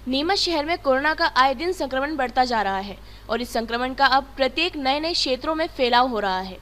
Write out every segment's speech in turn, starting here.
नीमच शहर में कोरोना का आए दिन संक्रमण बढ़ता जा रहा है और इस संक्रमण का अब प्रत्येक नए क्षेत्रों में फैलाव हो रहा है।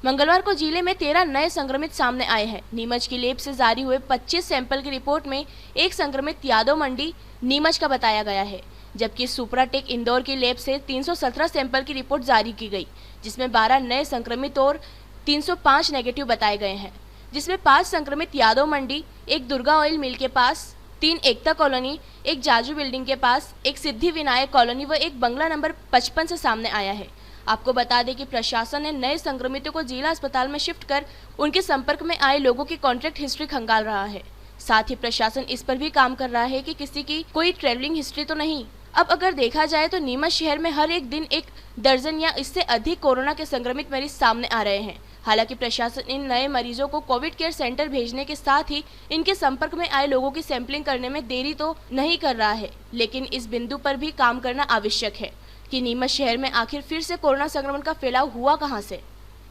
मंगलवार को जिले में 13 नए संक्रमित सामने आए हैं। नीमच की लैब से जारी हुए 25 सैंपल की रिपोर्ट में एक संक्रमित यादव मंडी नीमच का बताया गया है, जबकि सुपराटेक इंदौर की लैब से 317 सैंपल की रिपोर्ट जारी की गई, जिसमें 12 नए संक्रमित और 305 नेगेटिव बताए गए हैं, जिसमें 5 संक्रमित यादव मंडी, एक दुर्गा ऑयल मिल के पास, 3 एकता कॉलोनी, एक जाजू बिल्डिंग के पास, एक सिद्धि विनायक कॉलोनी व एक बंगला नंबर 55 से सामने आया है। आपको बता दें कि प्रशासन ने नए संक्रमितों को जिला अस्पताल में शिफ्ट कर उनके संपर्क में आए लोगों की कॉन्टैक्ट हिस्ट्री खंगाल रहा है। साथ ही प्रशासन इस पर भी काम कर रहा है कि किसी की कोई ट्रैवलिंग हिस्ट्री तो नहीं। अब अगर देखा जाए तो नीमच शहर में हर एक दिन एक दर्जन या इससे अधिक कोरोना के संक्रमित मरीज सामने आ रहे हैं। हालांकि प्रशासन इन नए मरीजों को कोविड केयर सेंटर भेजने के साथ ही इनके संपर्क में आए लोगों की सैंपलिंग करने में देरी तो नहीं कर रहा है, लेकिन इस बिंदु पर भी काम करना आवश्यक है कि नीमच शहर में आखिर फिर से कोरोना संक्रमण का फैलाव हुआ कहां से।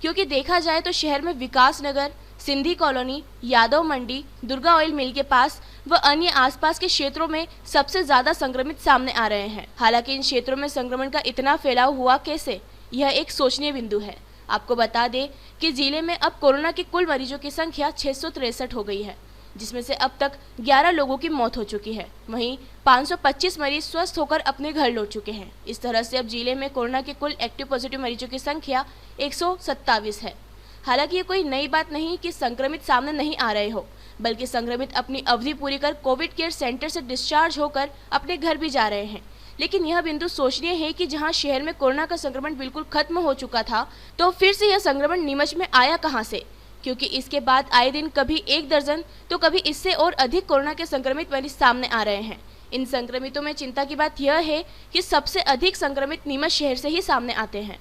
क्योंकि देखा जाए तो शहर में विकास नगर, सिंधी कॉलोनी, यादव मंडी, दुर्गा ऑयल मिल के पास व अन्य आसपास के क्षेत्रों में सबसे ज्यादा संक्रमित सामने आ रहे हैं। हालांकि इन क्षेत्रों में संक्रमण का इतना फैलाव हुआ कैसे, यह एक सोचनीय बिंदु है। आपको बता दें कि जिले में अब कोरोना के कुल मरीजों की संख्या 663 हो गई है, जिसमें से अब तक 11 लोगों की मौत हो चुकी है। वहीं 525 मरीज स्वस्थ होकर अपने घर लौट चुके हैं। इस तरह से अब जिले में कोरोना के कुल एक्टिव पॉजिटिव मरीजों की संख्या 127 है। हालांकि ये कोई नई बात नहीं कि संक्रमित सामने नहीं आ रहे हो, बल्कि संक्रमित अपनी अवधि पूरी कर कोविड केयर सेंटर से डिस्चार्ज होकर अपने घर भी जा रहे हैं। लेकिन यह बिंदु सोचनीय है कि जहां शहर में कोरोना का संक्रमण बिल्कुल खत्म हो चुका था, तो फिर से यह संक्रमण नीमच में आया कहां से? क्योंकि इसके बाद आए दिन कभी एक दर्जन तो कभी इससे और अधिक कोरोना के संक्रमित मरीज सामने आ रहे हैं। इन संक्रमितों में चिंता की बात यह है कि सबसे अधिक संक्रमित नीमच शहर से ही सामने आते हैं।